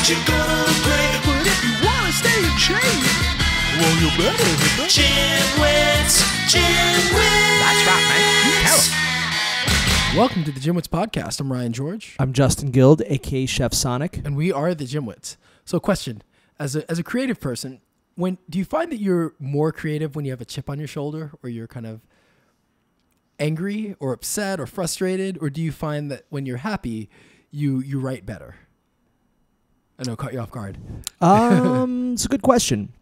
you're gonna look great. But if you wanna stay in shape, well, you better hit the gymwits. That's right, man. You tell 'em. Welcome to the Gymwits podcast. I'm Ryan George. I'm Justin Guild, aka Chef Sonic, and we are the Gymwits. So, question: as a creative person, do you find that you're more creative when you have a chip on your shoulder, or you're kind of angry or upset or frustrated, or do you find that when you're happy, you write better? I know, caught you off guard. It's a good question.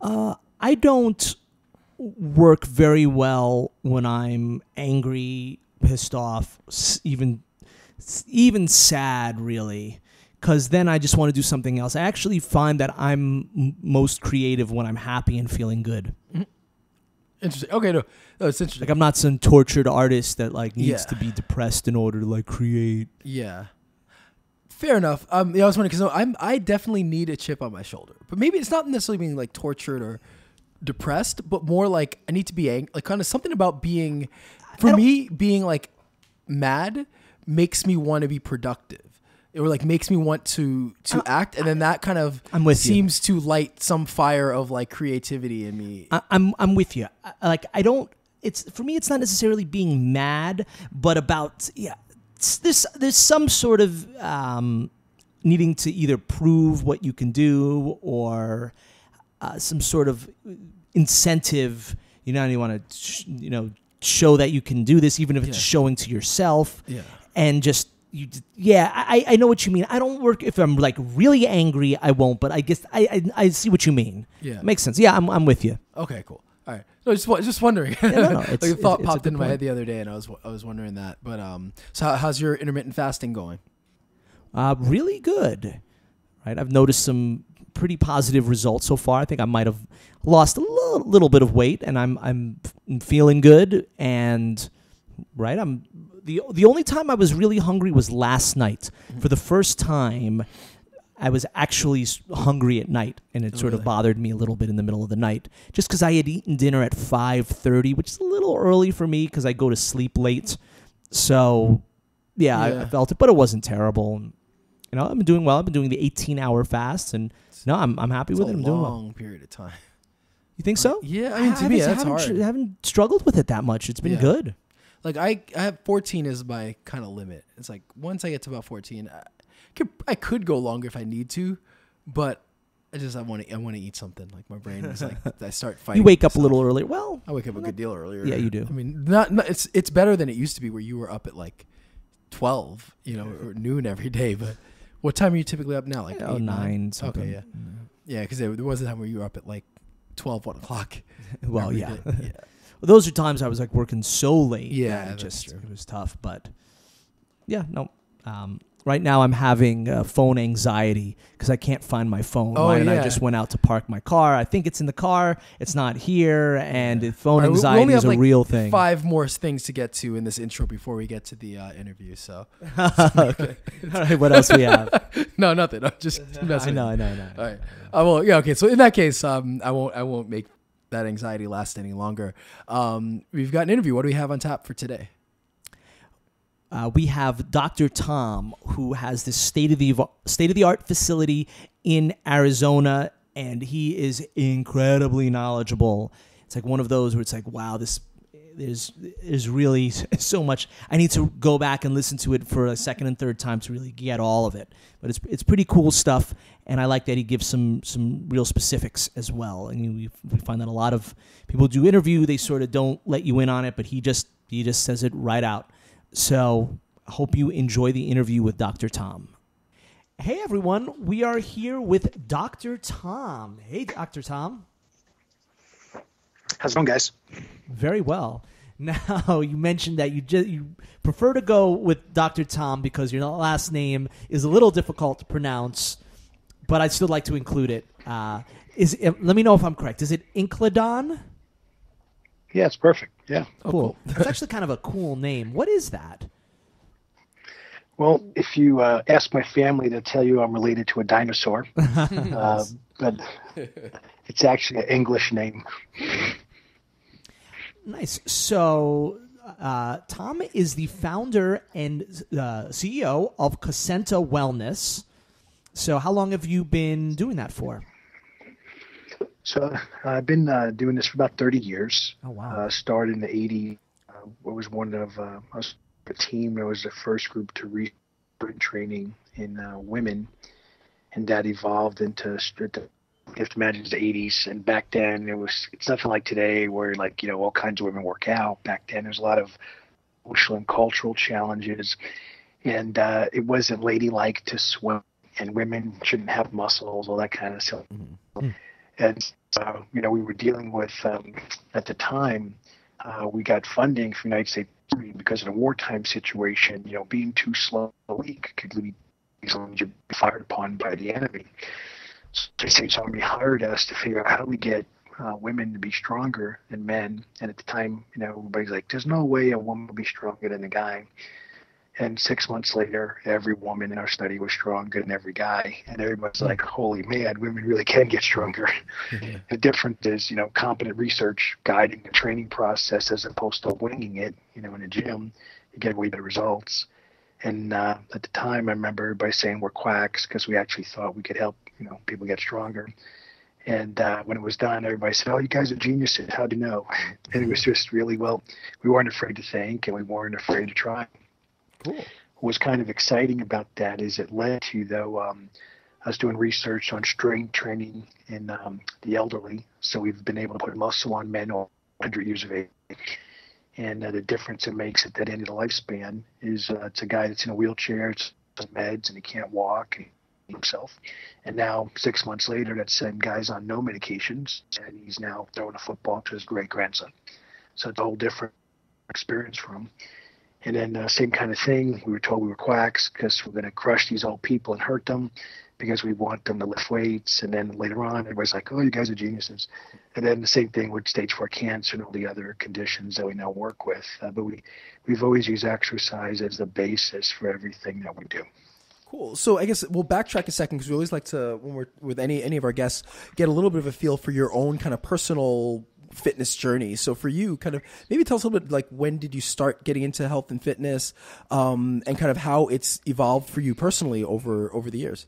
I don't work very well when I'm angry, pissed off, even sad, really, because then I just want to do something else. I actually find that I'm most creative when I'm happy and feeling good. Mm-hmm. Interesting. Okay, no, it's interesting. Like, I'm not some tortured artist that needs to be depressed in order to create. Yeah. Fair enough. I was wondering because I definitely need a chip on my shoulder, but maybe it's not necessarily being tortured or depressed, but more like I need to be angry. Kind of something about being, being mad makes me want to be productive. Or makes me want to act, and then that kind of seems to light some fire of creativity in me. I'm with you. I don't. It's for me. It's not necessarily being mad, but about there's some sort of needing to either prove what you can do or some sort of incentive. You want to show that you can do this, even if it's showing to yourself. Yeah, and just. I know what you mean. I don't work if I'm really angry. I won't, but I guess I see what you mean. Yeah, makes sense. Yeah, I'm with you. Okay, cool. All right. No, just wondering. No, a thought popped into my head the other day, and I was wondering that. But so how's your intermittent fasting going? Really good. Right, I've noticed some pretty positive results so far. I think I might have lost a little bit of weight, and I'm feeling good. And I'm. The only time I was really hungry was last night. For the first time, I was actually hungry at night, and it sort of bothered me a little bit in the middle of the night, just because I had eaten dinner at 5:30, which is a little early for me because I go to sleep late. So, I felt it, but it wasn't terrible. I've been doing well. I've been doing the 18-hour fast, and I'm happy with it. I'm doing well. Long period of time. You think so? Yeah, I mean, to me, that's hard. I haven't struggled with it that much. It's been good. I have 14 is my kind of limit. It's once I get to about 14, I could go longer if I need to, but I want to eat something. My brain is I start fighting. You wake up a little earlier. Well, I wake up a good deal earlier. Yeah, you do. I mean, not it's better than it used to be where you were up at 12, or noon every day. But what time are you typically up now? 8, 9. Something. Okay, yeah, because there was a time where you were up at 12, 1 o'clock. Well, yeah. Those are times I was working so late. Yeah, it was tough. But right now I'm having phone anxiety because I can't find my phone. I just went out to park my car. I think it's in the car. It's not here, and phone anxiety is a real thing. 5 more things to get to in this intro before we get to the interview. So, okay. All right, what else we have? No, nothing. I'm just messing. I know. All right. Well, yeah. Okay. So in that case, I won't make that anxiety last any longer. We've got an interview. What do we have on tap for today? We have Dr. Tom, who has this state-of-the-art facility in Arizona, and he is incredibly knowledgeable. It's one of those where it's wow, there's really so much. I need to go back and listen to it for a second and third time to really get all of it. But it's pretty cool stuff, and I like that he gives some real specifics as well. And we find that a lot of people do interview, they sort of don't let you in on it, but he just says it right out. So I hope you enjoy the interview with Dr. Tom. Hey, everyone. We are here with Dr. Tom. Hey, Dr. Tom. How's it going, guys? Very well. Now, you mentioned that you prefer to go with Dr. Tom because your last name is a little difficult to pronounce, but I'd still like to include it. Let me know if I'm correct. Is it Incledon? Yeah, it's perfect. Yeah. Cool. It's actually kind of a cool name. What is that? Well, if you ask my family, they'll tell you I'm related to a dinosaur. But it's actually an English name. Nice. So Tom is the founder and CEO of Cosenta Wellness. So how long have you been doing that for? So I've been doing this for about 30 years. Oh, wow. Started in the 80s. I was I was a team that was the first group to reach training in women, and that evolved into you have to imagine it's the 80s, and back then it's nothing like today where like all kinds of women work out. Back then there's a lot of social and cultural challenges, and it wasn't ladylike to swim, and women shouldn't have muscles, all that kind of stuff. Mm-hmm. And we were dealing with at the time we got funding from the United States Army because in a wartime situation, being too slow a week could lead to be fired upon by the enemy. So the States Army hired us to figure out how do we get women to be stronger than men. And at the time, everybody's like, there's no way a woman will be stronger than a guy. And 6 months later, every woman in our study was stronger than every guy. And everybody's like, holy man, women really can get stronger. The difference is, competent research guiding the training process as opposed to winging it, in a gym, you get way better results. And at the time, I remember everybody saying we're quacks because we actually thought we could help, people get stronger. And when it was done, everybody said, oh, you guys are geniuses. How do you know? And it was just really, we weren't afraid to think and we weren't afraid to try. Cool. What was kind of exciting about that is it led to, though, I was doing research on strength training in the elderly. So we've been able to put muscle on men over 100 years of age. And the difference it makes at that end of the lifespan is it's a guy that's in a wheelchair, it's on meds, and he can't walk himself. And now 6 months later, that same guy's on no medications, and he's now throwing a football to his great-grandson. So it's a whole different experience for him. And then same kind of thing, we were told we were quacks because we're going to crush these old people and hurt them because we want them to lift weights. And then later on, everybody's like, oh, you guys are geniuses. And then the same thing with stage 4 cancer and all the other conditions that we now work with. But we've always used exercise as the basis for everything that we do. Cool. So I guess we'll backtrack a second because we always like to, when we're with any of our guests, get a little bit of a feel for your own kind of personal fitness journey. So for you, kind of maybe tell us a little bit like when did you start getting into health and fitness, and kind of how it's evolved for you personally over the years.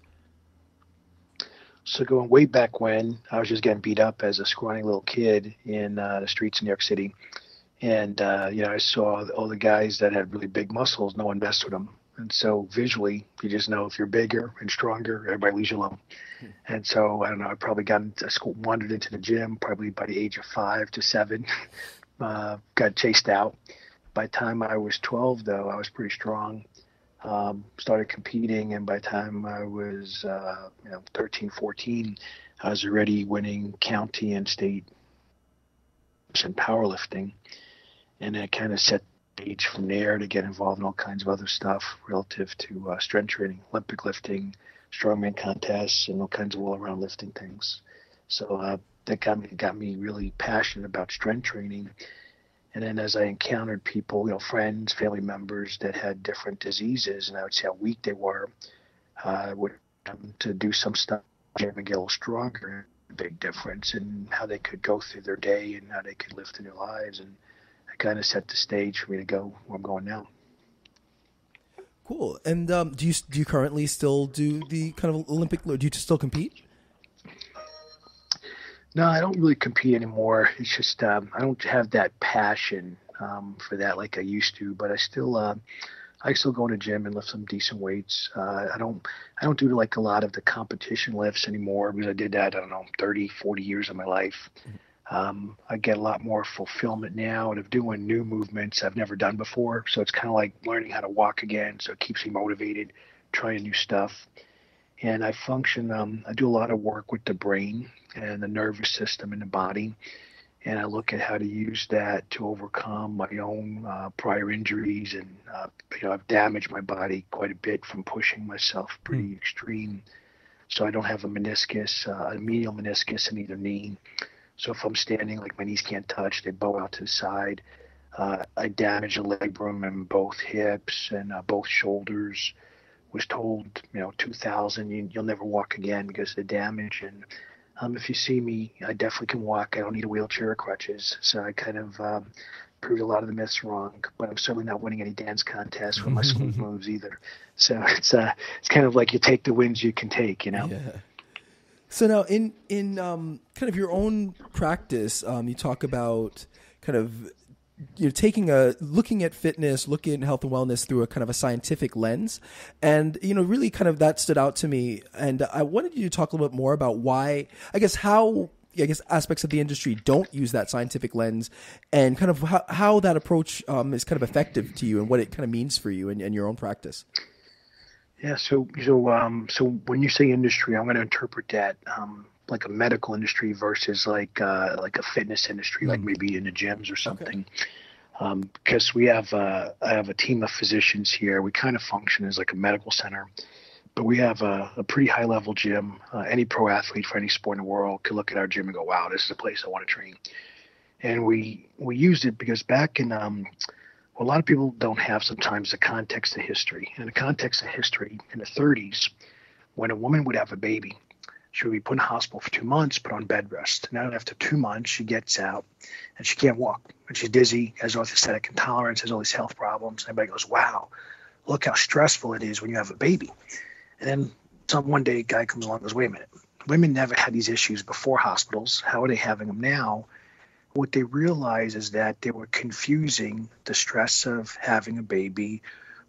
So going way back when, I was just getting beat up as a scrawny little kid in the streets of New York City. And, I saw all the guys that had really big muscles, no one messed with them. And so visually, you just know if you're bigger and stronger, everybody leaves you alone. And so, I don't know, I probably wandered into the gym probably by the age of 5 to 7, got chased out. By the time I was 12, though, I was pretty strong. Started competing, and by the time I was 13, 14, I was already winning county and state in powerlifting, and it kind of set the stage from there to get involved in all kinds of other stuff relative to strength training, Olympic lifting, strongman contests, and all kinds of all-around lifting things. So that got me really passionate about strength training. And then as I encountered people, friends, family members that had different diseases, and I would see how weak they were, I would to do some stuff and get a little stronger. A big difference in how they could go through their day and how they could live through their lives. And it kind of set the stage for me to go where I'm going now. Cool. And do you currently still do the kind of Olympic? Do you still compete? No, I don't really compete anymore. It's just I don't have that passion for that like I used to. But I still go to the gym and lift some decent weights. I don't do like a lot of the competition lifts anymore because I did that, 30, 40 years of my life. I get a lot more fulfillment now out of doing new movements I've never done before. So it's kind of like learning how to walk again. So it keeps me motivated, trying new stuff. And I do a lot of work with the brain and the nervous system in the body. And I look at how to use that to overcome my own prior injuries. And, I've damaged my body quite a bit from pushing myself pretty extreme. So I don't have a meniscus, a medial meniscus in either knee. So if I'm standing, like my knees can't touch, they bow out to the side. I damage the labrum in both hips and both shoulders. Was told, 2000, you'll never walk again because of the damage. And If you see me, I definitely can walk. I don't need a wheelchair or crutches. So I kind of proved a lot of the myths wrong. But I'm certainly not winning any dance contests for my smooth moves either. So it's kind of like you take the wins you can take, you know. Yeah. So now, in kind of your own practice, you talk about kind of looking at fitness, looking at health and wellness through a kind of a scientific lens, and really kind of that stood out to me. And I wanted you to talk a little bit more about why, how aspects of the industry don't use that scientific lens, and kind of how that approach is kind of effective to you and what it kind of means for you in your own practice. Yeah. So when you say industry, I'm going to interpret that like a medical industry versus like a fitness industry, like maybe in the gyms or something. Because I have a team of physicians here. We kind of function as like a medical center, but we have a pretty high level gym. Any pro athlete for any sport in the world could look at our gym and go, wow, this is a place I want to train. And we used it because back in a lot of people don't have sometimes the context of history. And the context of history in the 30s, when a woman would have a baby, she would be put in the hospital for 2 months, put on bed rest. Now after 2 months, she gets out and she can't walk. And she's dizzy, has orthostatic intolerance, has all these health problems. And everybody goes, wow, look how stressful it is when you have a baby. And then one day a guy comes along and goes, wait a minute. Women never had these issues before hospitals. How are they having them now? What they realize is that they were confusing the stress of having a baby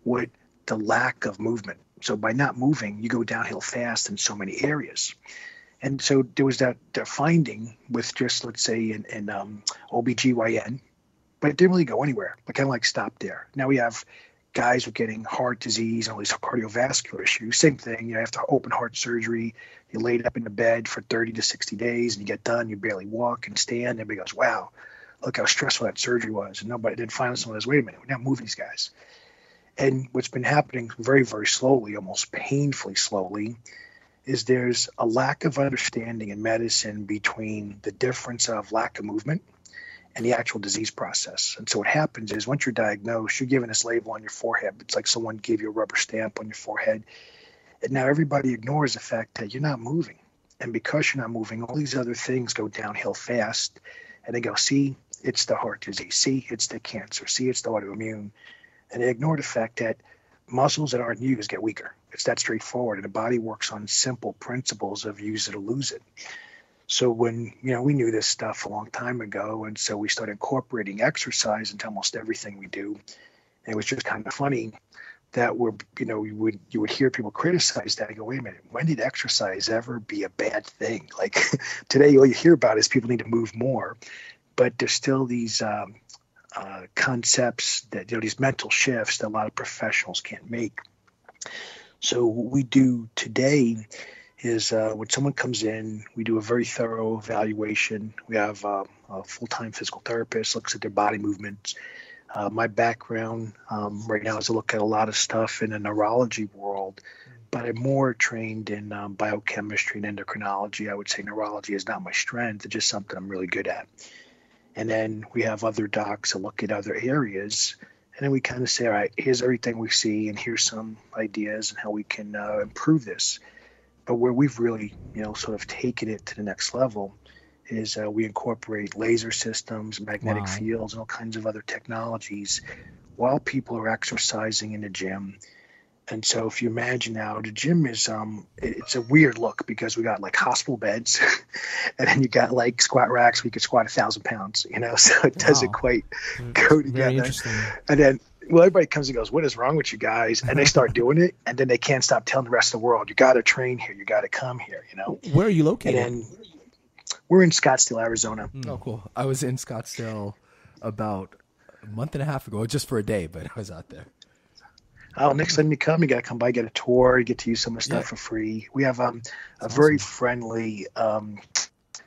with the lack of movement. So by not moving, you go downhill fast in so many areas. And so there was that finding with just, let's say, in OBGYN, but it didn't really go anywhere. It kind of like stopped there. Now we have guys who are getting heart disease and all these cardiovascular issues. Same thing, after open heart surgery, you laid up in the bed for 30 to 60 days and you get done, you barely walk and stand. Everybody goes, wow, look how stressful that surgery was. And then finally someone goes, wait a minute, we're not moving these guys. And what's been happening very, very slowly, almost painfully slowly, is there's a lack of understanding in medicine between the difference of lack of movement and the actual disease process. And so what happens is once you're diagnosed, you're given this label on your forehead. It's like someone gave you a rubber stamp on your forehead. And now everybody ignores the fact that you're not moving. And because you're not moving, all these other things go downhill fast. And they go, see, it's the heart disease. See, it's the cancer. See, it's the autoimmune. And they ignore the fact that muscles that aren't used get weaker. It's that straightforward. And the body works on simple principles of use it or lose it. So when, we knew this stuff a long time ago, and so we started incorporating exercise into almost everything we do. And it was just kind of funny that you would hear people criticize that and go, wait a minute, when did exercise ever be a bad thing? Like today, all you hear about is people need to move more, but there's still these concepts that, these mental shifts that a lot of professionals can't make. So what we do today is when someone comes in, we do a very thorough evaluation. We have a full-time physical therapist, looks at their body movements. My background right now is to look at a lot of stuff in the neurology world, but I'm more trained in biochemistry and endocrinology. I would say neurology is not my strength. It's just something I'm really good at. And then we have other docs that look at other areas. And then we kind of say, all right, here's everything we see, and here's some ideas and how we can improve this. But where we've really, sort of taken it to the next level is we incorporate laser systems, magnetic fields, and all kinds of other technologies while people are exercising in the gym. And so if you imagine now, the gym is, it's a weird look because we got like hospital beds and then you got like squat racks where you could squat 1,000 pounds, so it doesn't quite go together. Very interesting. And then, everybody comes and goes, what is wrong with you guys? And they start doing it. And then they can't stop telling the rest of the world, you got to train here. You got to come here, Where are you located? And then we're in Scottsdale, Arizona. Oh, cool. I was in Scottsdale about a month and a half ago, just for a day, but I was out there. Oh, next time you come, you got to come by, get a tour, you get to use some of the stuff for free. We have a very friendly,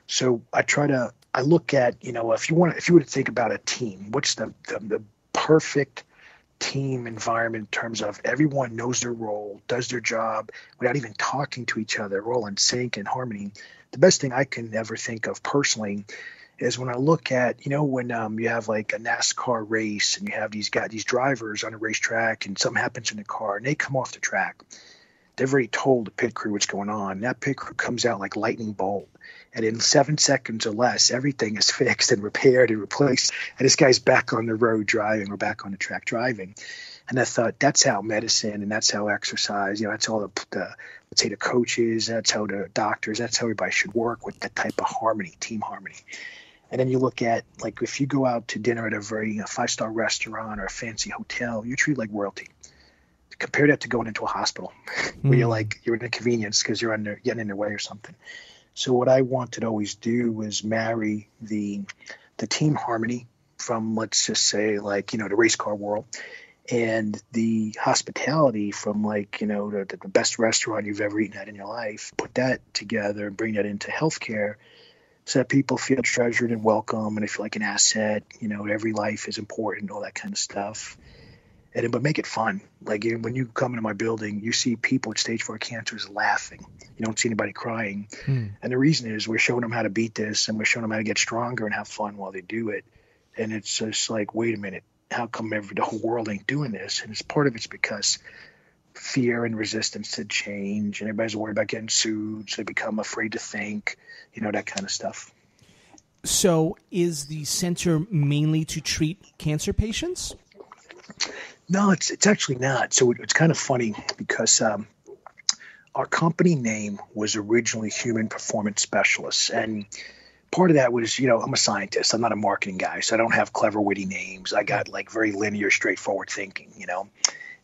so I look at, if you were to think about a team, what's the perfect team environment in terms of everyone knows their role, does their job without even talking to each other, we're all in sync and harmony. The best thing I can ever think of personally is when I look at, when you have like a NASCAR race and you have these drivers on a racetrack and something happens in the car and they come off the track. They've already told the pit crew what's going on. That pit crew comes out like lightning bolt. And in 7 seconds or less, everything is fixed and repaired and replaced. And this guy's back on the road driving or back on the track driving. And I thought, that's how medicine and that's how exercise, that's all the let's say the coaches, that's how the doctors, that's how everybody should work, with that type of harmony, team harmony. And then you look at, like, if you go out to dinner at a very 5-star restaurant or a fancy hotel, you're treated like royalty. Compare that to going into a hospital where you're an inconvenience because you're getting in their way or something. So what I wanted to always do was marry the team harmony from, let's just say, like, the race car world, and the hospitality from, like, the best restaurant you've ever eaten at in your life. Put that together and bring that into healthcare so that people feel treasured and welcome and they feel like an asset. Every life is important, all that kind of stuff. But make it fun. Like, when you come into my building, you see people with stage 4 cancers laughing. You don't see anybody crying. And the reason is we're showing them how to beat this, and we're showing them how to get stronger and have fun while they do it. And it's just like, wait a minute, how come the whole world ain't doing this? And part of it's because fear and resistance to change, and everybody's worried about getting sued, so they become afraid to think, that kind of stuff. So is the center mainly to treat cancer patients? No, it's actually not. So it's kind of funny because our company name was originally Human Performance Specialists. And part of that was, I'm a scientist. I'm not a marketing guy, so I don't have clever, witty names. I got like very linear, straightforward thinking,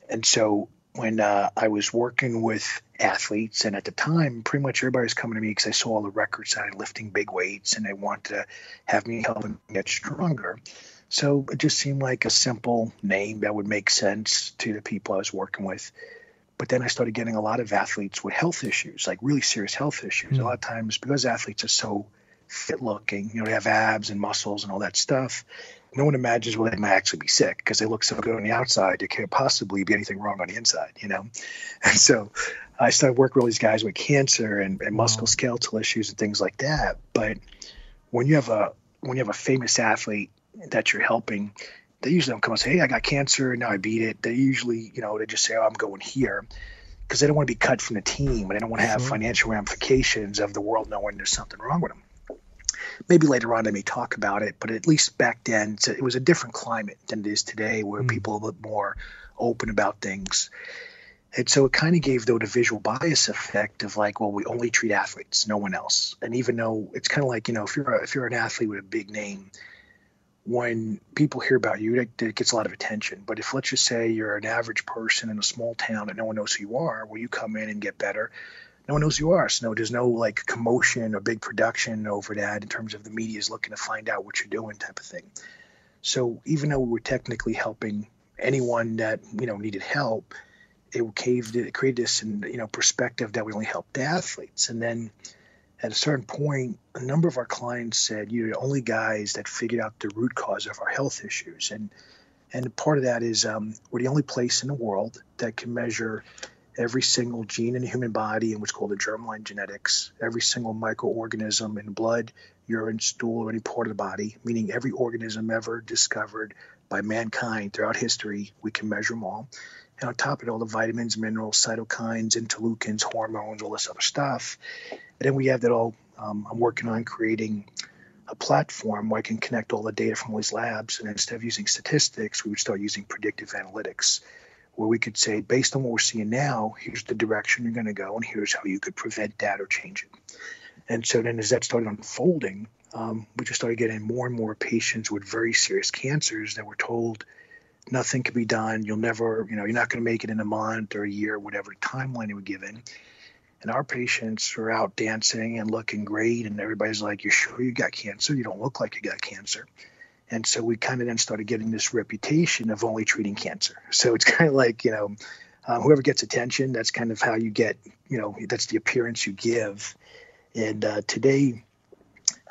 And so when I was working with athletes, and at the time, pretty much everybody was coming to me because I saw all the records that I lifting big weights, and they wanted to have me help them get stronger. So it just seemed like a simple name that would make sense to the people I was working with. But then I started getting a lot of athletes with health issues, like really serious health issues. A lot of times, because athletes are so fit looking, they have abs and muscles and all that stuff, no one imagines, well, they might actually be sick because they look so good on the outside. There can't possibly be anything wrong on the inside, And so I started working with all these guys with cancer and musculoskeletal issues and things like that. But when you have a famous athlete that you're helping, they usually don't come and say, hey, I got cancer, now I beat it. They usually, they just say, oh, I'm going here, because they don't want to be cut from the team, and they don't want to have financial ramifications of the world knowing there's something wrong with them. Maybe later on they may talk about it, but at least back then it was a different climate than it is today, where people are a little more open about things. And so it kind of gave, though, the visual bias effect of like, well, we only treat athletes, no one else. And even though it's kind of like, if you're an athlete with a big name, when people hear about you, it gets a lot of attention. But if, let's just say, you're an average person in a small town and no one knows who you are, well, you come in and get better, no one knows who you are. So there's no like commotion or big production over that in terms of the media is looking to find out what you're doing type of thing. So even though we were technically helping anyone that, needed help, it created this, perspective that we only helped the athletes. And then at a certain point, a number of our clients said, you're the only guys that figured out the root cause of our health issues. And part of that is we're the only place in the world that can measure every single gene in the human body in what's called the germline genetics, every single microorganism in blood, urine, stool, or any part of the body, meaning every organism ever discovered by mankind throughout history, we can measure them all. And on top of it, all the vitamins, minerals, cytokines, interleukins, hormones, all this other stuff. And then we have that all. I'm working on creating a platform where I can connect all the data from all these labs. And instead of using statistics, we would start using predictive analytics, where we could say, based on what we're seeing now, here's the direction you're going to go, and here's how you could prevent that or change it. And so then as that started unfolding, we just started getting more and more patients with very serious cancers that were told nothing can be done. You'll never, you're not going to make it in a month or a year, whatever timeline they were given. And our patients are out dancing and looking great. And everybody's like, you're sure you got cancer? You don't look like you got cancer. And so we kind of then started getting this reputation of only treating cancer. So it's kind of like, whoever gets attention, that's kind of how you get, that's the appearance you give. And today,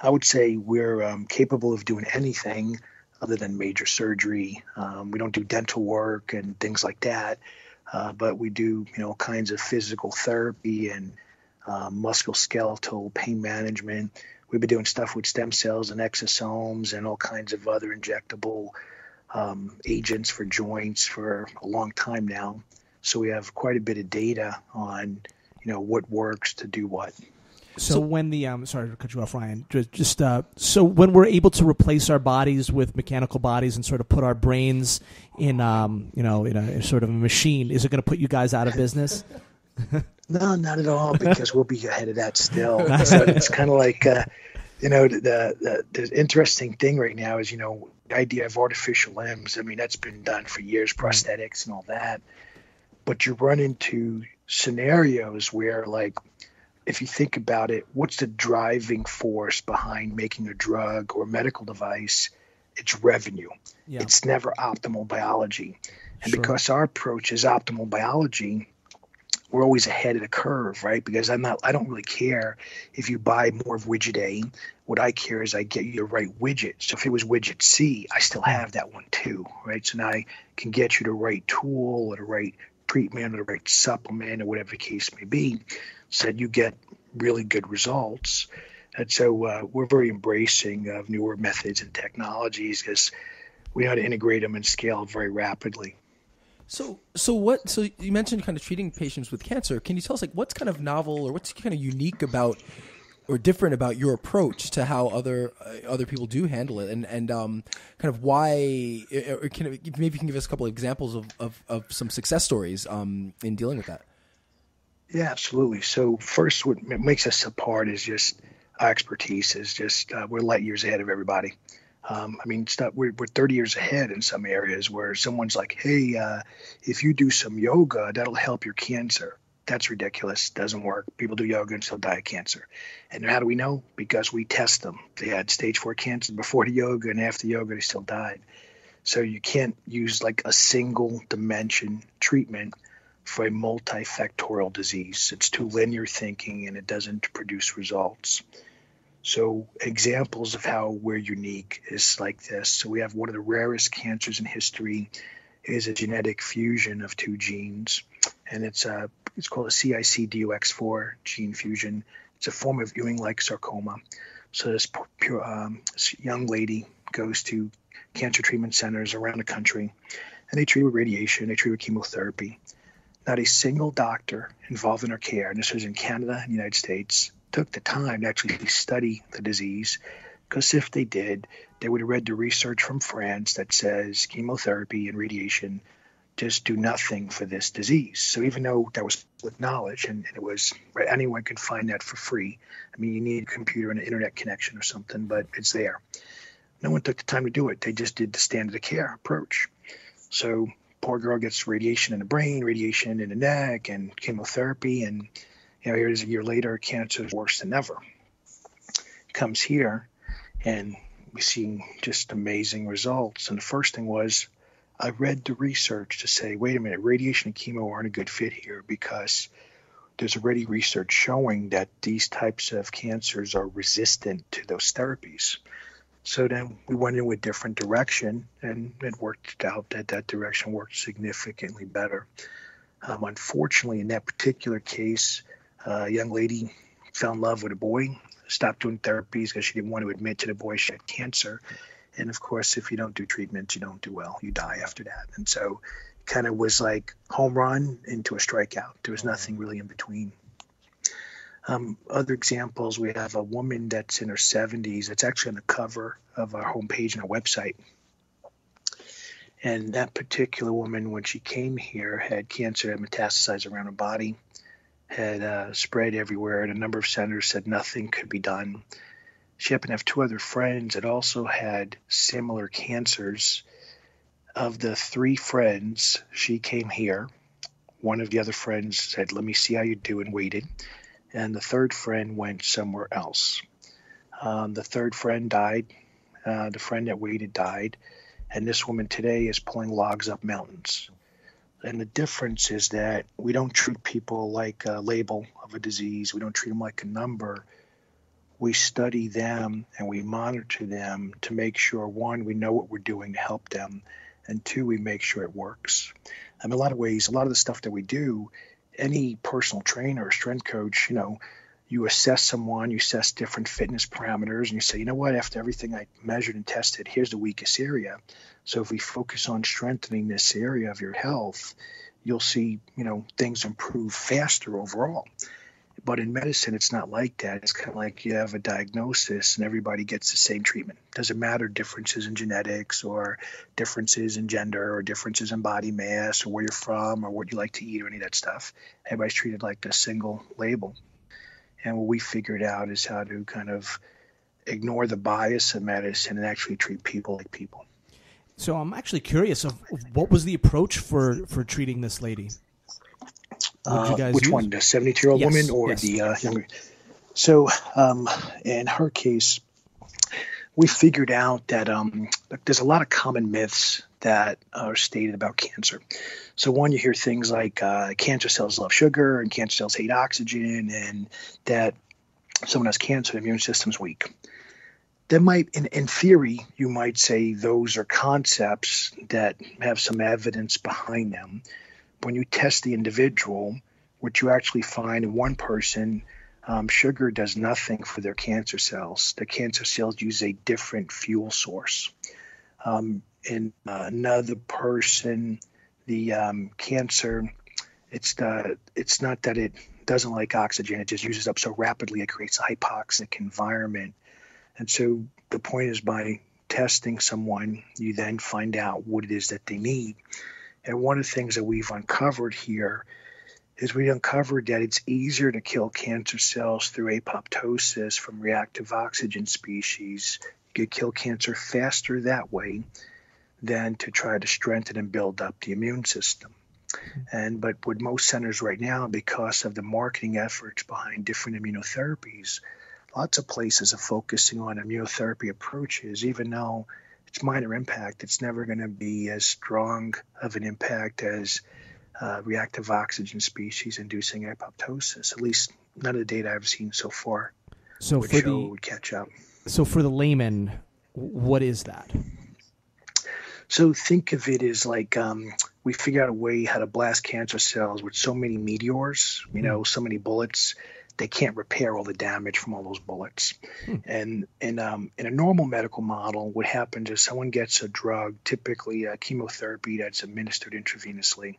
I would say we're capable of doing anything other than major surgery. We don't do dental work and things like that, but we do, kinds of physical therapy and musculoskeletal pain management. We've been doing stuff with stem cells and exosomes and all kinds of other injectable agents for joints for a long time now. So we have quite a bit of data on, what works to do what. So when the sorry to cut you off, Ryan. Just so when we're able to replace our bodies with mechanical bodies and sort of put our brains in in a sort of a machine, is it going to put you guys out of business? No, not at all, because we'll be ahead of that still. So it's kind of like the interesting thing right now is the idea of artificial limbs. I mean, that's been done for years, prosthetics and all that. But you run into scenarios where, like, if you think about it, what's the driving force behind making a drug or a medical device? It's revenue. Yeah. It's never optimal biology. And because our approach is optimal biology, we're always ahead of the curve, right? Because I don't really care if you buy more of widget A. What I care is I get you the right widget. So if it was widget C, I still have that one too, right? So now I can get you the right tool or the right treatment or the right supplement or whatever the case may be, so that you get really good results. And so we're very embracing of newer methods and technologies because we know how to integrate them and scale very rapidly. So you mentioned kind of treating patients with cancer. Can you tell us, like, what's kind of novel or what's kind of unique about or different about your approach to how other people do handle it, and kind of why? Or maybe you can give us a couple of examples of some success stories in dealing with that. Yeah, absolutely. So first, what makes us apart is just our expertise. Is just we're light years ahead of everybody. We're 30 years ahead in some areas where someone's like, hey, if you do some yoga, that'll help your cancer. That's ridiculous. Doesn't work. People do yoga and still die of cancer. And how do we know? Because we test them. They had stage 4 cancer before the yoga, and after yoga, they still died. So you can't use like a single dimension treatment for a multifactorial disease. It's too linear thinking, and it doesn't produce results. So examples of how we're unique is like this. So we have one of the rarest cancers in history is a genetic fusion of 2 genes, and it's called a CICDOX4 gene fusion. It's a form of Ewing-like sarcoma. So this young lady goes to cancer treatment centers around the country, and they treat with radiation, they treat with chemotherapy. Not a single doctor involved in her care, and this was in Canada and the United States, took the time to actually study the disease, because if they did, they would have read the research from France that says chemotherapy and radiation just do nothing for this disease. So even though that was with knowledge, and it was, right, anyone can find that for free. I mean, you need a computer and an internet connection or something, but it's there. No one took the time to do it. They just did the standard of care approach. So poor girl gets radiation in the brain, radiation in the neck, and chemotherapy, and here it is a year later, cancer is worse than ever. Comes here, and we see just amazing results. And the first thing was, I read the research to say, wait a minute, radiation and chemo aren't a good fit here, because there's already research showing that these types of cancers are resistant to those therapies. So then we went in a different direction, and it worked out that direction worked significantly better. Unfortunately, in that particular case, a young lady fell in love with a boy, stopped doing therapies because she didn't want to admit to the boy she had cancer. And of course, if you don't do treatment, you don't do well. You die after that. And so it kind of was like home run into a strikeout. There was nothing really in between. Other examples, we have a woman that's in her 70s. It's actually on the cover of our homepage and our website. And that particular woman, when she came here, had cancer that metastasized around her body, had spread everywhere, and a number of centers said nothing could be done. She happened to have 2 other friends that also had similar cancers. Of the 3 friends, she came here. One of the other friends said, let me see how you do, and waited. And the 3rd friend went somewhere else. The 3rd friend died. The friend that waited died. And this woman today is pulling logs up mountains. And the difference is that we don't treat people like a label of a disease. We don't treat them like a number. We study them and we monitor them to make sure, 1, we know what we're doing to help them, and 2, we make sure it works. In a lot of ways, a lot of the stuff that we do, any personal trainer or strength coach, you assess someone, you assess different fitness parameters, and you say, you know what, after everything I measured and tested, here's the weakest area. So if we focus on strengthening this area of your health, you'll see, things improve faster overall. But in medicine, it's not like that. It's kind of like you have a diagnosis and everybody gets the same treatment. Doesn't matter differences in genetics or differences in gender or differences in body mass or where you're from or what you like to eat or any of that stuff. Everybody's treated like a single label. And what we figured out is how to kind of ignore the bias of medicine and actually treat people like people. So I'm actually curious of what was the approach for treating this lady? What did you guys Which use? one, the 72-year-old Yes, woman or yes. the younger? So in her case, we figured out that there's a lot of common myths that are stated about cancer. So one, you hear things like cancer cells love sugar and cancer cells hate oxygen, and that someone has cancer, the immune system's weak. That might, in theory, you might say those are concepts that have some evidence behind them. When you test the individual, what you actually find in one person, sugar does nothing for their cancer cells. The cancer cells use a different fuel source. In another person, the cancer, it's not that it doesn't like oxygen, it just uses up so rapidly it creates a hypoxic environment. And so the point is, by testing someone, you then find out what it is that they need. And one of the things that we've uncovered here is we uncovered that it's easier to kill cancer cells through apoptosis from reactive oxygen species. You could kill cancer faster that way than to try to strengthen and build up the immune system. But with most centers right now, because of the marketing efforts behind different immunotherapies, lots of places are focusing on immunotherapy approaches. Even though it's minor impact, it's never going to be as strong of an impact as reactive oxygen species inducing apoptosis. At least none of the data I've seen so far would catch up. So for the layman, what is that? So think of it as like we figured out a way how to blast cancer cells with so many meteors, so many bullets. They can't repair all the damage from all those bullets. And in a normal medical model, what happens is someone gets a drug, typically a chemotherapy that's administered intravenously,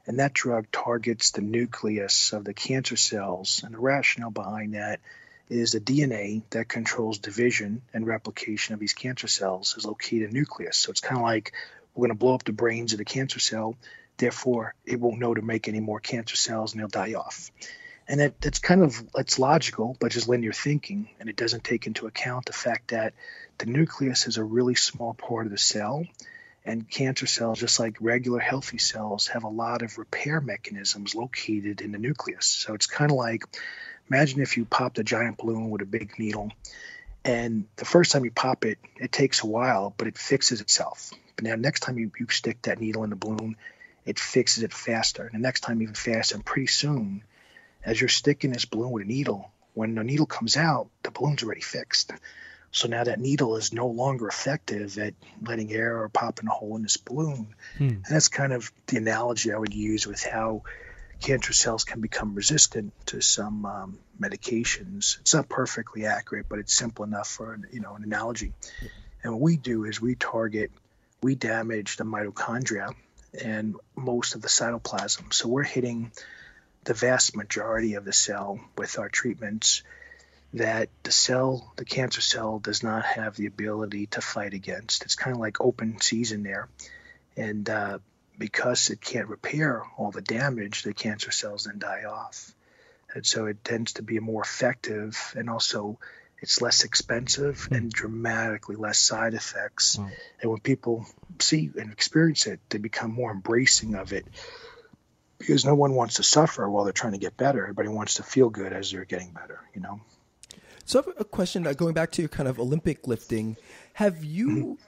and that drug targets the nucleus of the cancer cells. And the rationale behind that is the DNA that controls division and replication of these cancer cells is located in the nucleus. So it's kind of like we're going to blow up the brains of the cancer cell, therefore it won't know to make any more cancer cells and they'll die off. And it's logical, but just linear thinking, and it doesn't take into account the fact that the nucleus is a really small part of the cell, and cancer cells, just like regular healthy cells, have a lot of repair mechanisms located in the nucleus. So it's kind of like, imagine if you popped a giant balloon with a big needle, and the first time you pop it, it takes a while, but it fixes itself. But now next time you stick that needle in the balloon, it fixes it faster, and the next time even faster, and pretty soon, as you're sticking this balloon with a needle, when the needle comes out, the balloon's already fixed. So now that needle is no longer effective at letting air or popping a hole in this balloon. And that's kind of the analogy I would use with how cancer cells can become resistant to some medications. It's not perfectly accurate, but it's simple enough for an analogy. And what we do is we damage the mitochondria and most of the cytoplasm. So we're hitting the vast majority of the cell with our treatments that the cancer cell does not have the ability to fight against. It's kind of like open season there. And because it can't repair all the damage, the cancer cells then die off. And so it tends to be more effective, and also it's less expensive and dramatically less side effects. Wow. And when people see and experience it, they become more embracing of it. Because no one wants to suffer while they're trying to get better. Everybody wants to feel good as they're getting better, So I have a question going back to your kind of Olympic lifting. Have you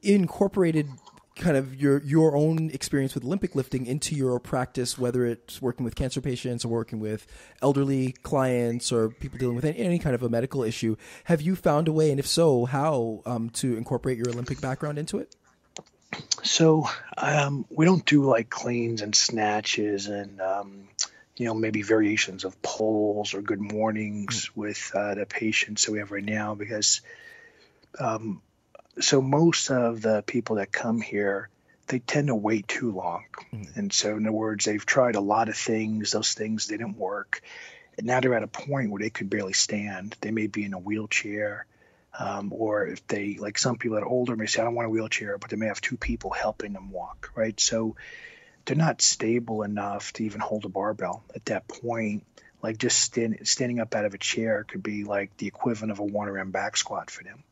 incorporated kind of your own experience with Olympic lifting into your practice, whether it's working with cancer patients or working with elderly clients or people dealing with any kind of a medical issue? Have you found a way, and if so, how, to incorporate your Olympic background into it? So we don't do like cleans and snatches and, maybe variations of poles or good mornings with the patients that we have right now, because so most of the people that come here, they tend to wait too long. And so in other words, they've tried a lot of things. Those things didn't work. And now they're at a point where they could barely stand. They may be in a wheelchair. Or if they, like some people that are older, may say, I don't want a wheelchair, but they may have two people helping them walk, right? So they're not stable enough to even hold a barbell at that point. Like just standing up out of a chair could be like the equivalent of a 1RM back squat for them.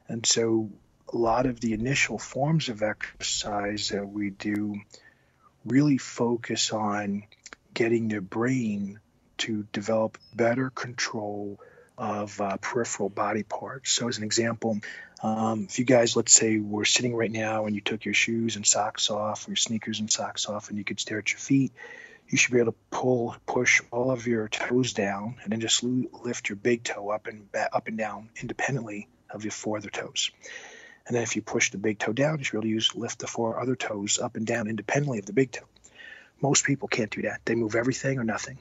And so a lot of the initial forms of exercise that we do really focus on getting their brain to develop better control of peripheral body parts. So as an example, if you guys, let's say we're sitting right now and you took your shoes and socks off, or your sneakers and socks off, and you could stare at your feet, you should be able to push all of your toes down, and then just lift your big toe up and down independently of your four other toes. And then if you push the big toe down, you should be able to lift the four other toes up and down independently of the big toe. Most people can't do that. They move everything or nothing.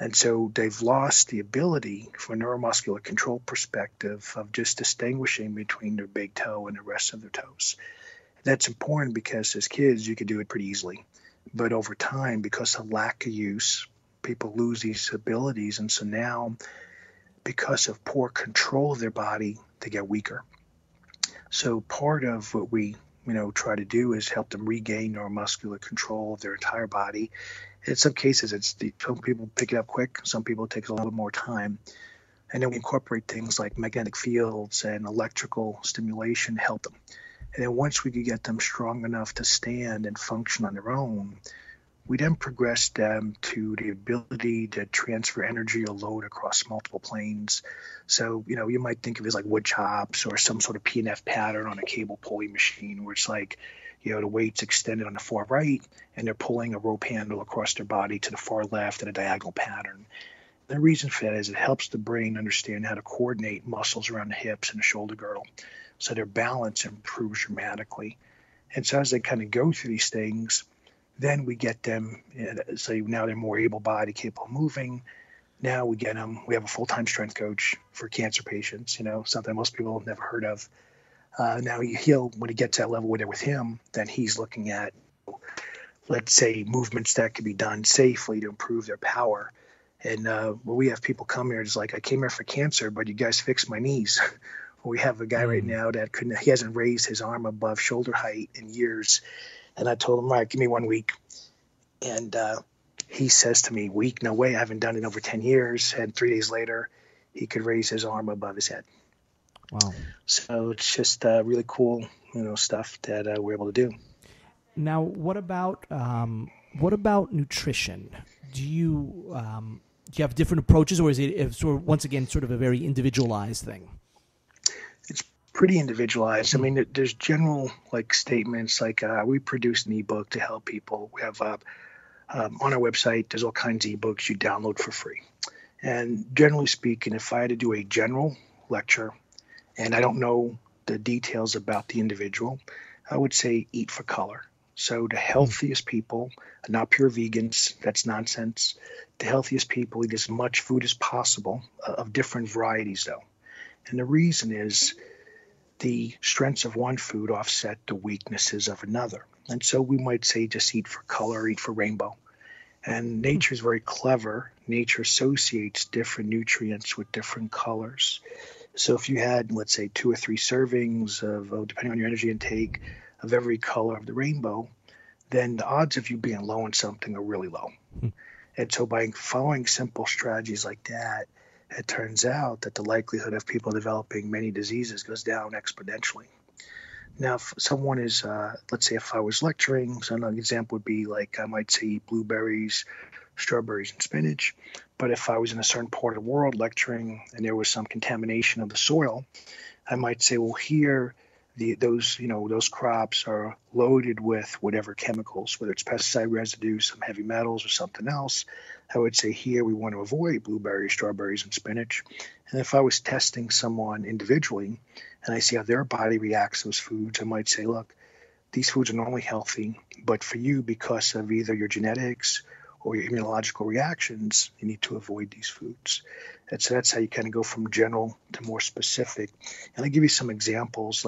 And so they've lost the ability, from a neuromuscular control perspective, of just distinguishing between their big toe and the rest of their toes. That's important because as kids, you could do it pretty easily. But over time, because of lack of use, people lose these abilities. And so now, because of poor control of their body, they get weaker. So part of what we try to do is help them regain neuromuscular control of their entire body. In some cases, some people pick it up quick. Some people it takes a little more time. And then we incorporate things like magnetic fields and electrical stimulation to help them. And then once we could get them strong enough to stand and function on their own, we then progress them to the ability to transfer energy or load across multiple planes. So, you might think of it as like wood chops or some sort of P&F pattern on a cable pulley machine where it's like, the weight's extended on the far right and they're pulling a rope handle across their body to the far left in a diagonal pattern. The reason for that is it helps the brain understand how to coordinate muscles around the hips and the shoulder girdle. So their balance improves dramatically. And so as they kind of go through these things, then we get them, so now they're more able-bodied, capable of moving. Now we get them, we have a full-time strength coach for cancer patients, something most people have never heard of. Now when he gets to that level where they're with him, then he's looking at, let's say, movements that can be done safely to improve their power. And when we have people come here, it's like, I came here for cancer, but you guys fixed my knees. We have a guy right now that he hasn't raised his arm above shoulder height in years. And I told him, all right, give me 1 week. And he says to me, week? No way. I haven't done it in over 10 years. And 3 days later, he could raise his arm above his head. Wow. So it's just really cool, stuff that we're able to do. Now, what about nutrition? Do you have different approaches, or is it once again sort of a very individualized thing? It's pretty individualized. I mean, there's general statements like we produced an ebook to help people. We have on our website, there's all kinds of ebooks you download for free. And generally speaking, if I had to do a general lecture and I don't know the details about the individual, I would say eat for color. So the healthiest people, not pure vegans, that's nonsense. The healthiest people eat as much food as possible of different varieties though. And the reason is the strengths of one food offset the weaknesses of another. And so we might say just eat for color, eat for rainbow. And nature is very clever. Nature associates different nutrients with different colors. So if you had, let's say, 2 or 3 servings of, depending on your energy intake, of every color of the rainbow, then the odds of you being low on something are really low. And so by following simple strategies like that, it turns out that the likelihood of people developing many diseases goes down exponentially. Now, if someone is, let's say if I was lecturing, so another example would be I might say eat blueberries, strawberries, and spinach. But if I was in a certain part of the world lecturing and there was some contamination of the soil, I might say, well, here, those crops are loaded with whatever chemicals, whether it's pesticide residue, some heavy metals, or something else. I would say here we want to avoid blueberries, strawberries, and spinach. And if I was testing someone individually and I see how their body reacts to those foods, I might say, look, these foods are normally healthy, but for you, because of either your genetics or your immunological reactions, you need to avoid these foods. And so that's how you kind of go from general to more specific. And I'll give you some examples.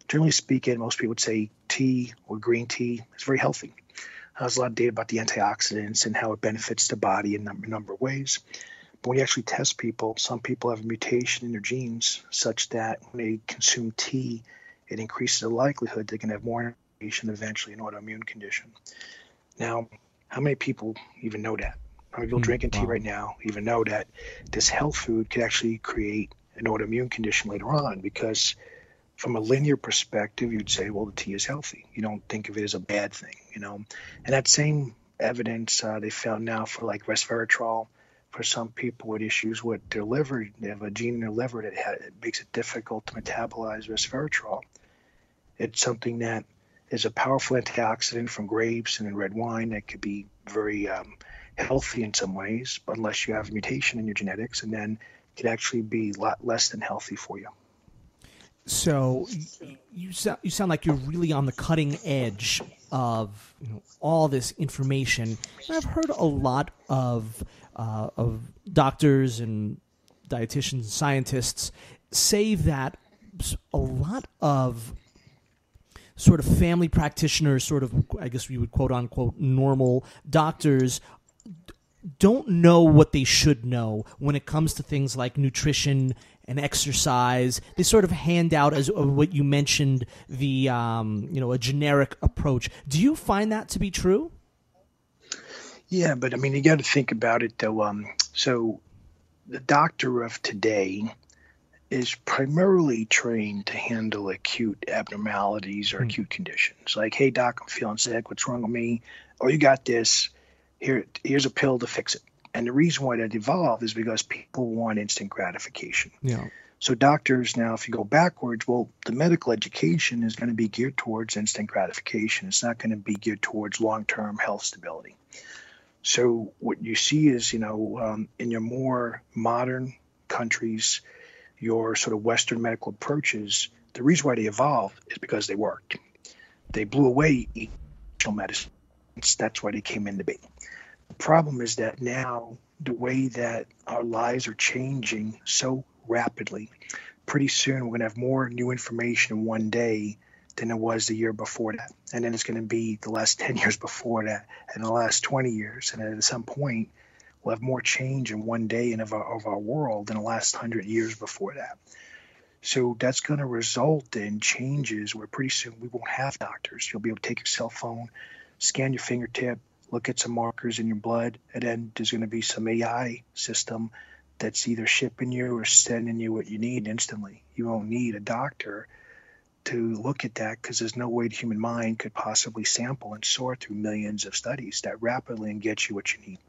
Generally speaking, most people would say tea or green tea is very healthy. There's a lot of data about the antioxidants and how it benefits the body in a number of ways. But when you actually test people, some people have a mutation in their genes such that when they consume tea, it increases the likelihood they can have more inflammation, eventually an autoimmune condition. Now, how many people even know that? How many people drinking tea right now even know that this health food could actually create an autoimmune condition later on? Because from a linear perspective, you'd say, well, the tea is healthy. You don't think of it as a bad thing, And that same evidence they found now for like resveratrol, for some people with issues with their liver. They have a gene in their liver that it makes it difficult to metabolize resveratrol. It's something that is a powerful antioxidant from grapes and in red wine that could be very healthy in some ways, but unless you have a mutation in your genetics, and then it could actually be a lot less than healthy for you. So you sound like you're really on the cutting edge of all this information. And I've heard a lot of doctors and dietitians and scientists say that a lot of sort of family practitioners, sort of, I guess we would quote unquote normal doctors, don't know what they should know when it comes to things like nutrition and exercise. They sort of hand out, as what you mentioned, the a generic approach. Do you find that to be true? Yeah, but I mean, you got to think about it though. So the doctor of today is primarily trained to handle acute abnormalities or acute conditions. Like, hey doc, I'm feeling sick. What's wrong with me? Oh, you got this. Here's a pill to fix it. And the reason why that evolved is because people want instant gratification. Yeah. So doctors now, if you go backwards, well, the medical education is going to be geared towards instant gratification. It's not going to be geared towards long-term health stability. So what you see is, in your more modern countries, your sort of Western medical approaches, the reason why they evolved is because they worked. They blew away traditional medicine. That's why they came into being. The problem is that now the way that our lives are changing so rapidly, pretty soon we're going to have more new information in one day than it was the year before that. And then it's going to be the last 10 years before that and the last 20 years. And at some point, we'll have more change in one day of our world than the last 100 years before that. So that's going to result in changes where pretty soon we won't have doctors. You'll be able to take your cell phone, scan your fingertip, look at some markers in your blood, and then there's going to be some AI system that's either shipping you or sending you what you need instantly. You won't need a doctor to look at that because there's no way the human mind could possibly sample and sort through millions of studies that rapidly and get you what you need.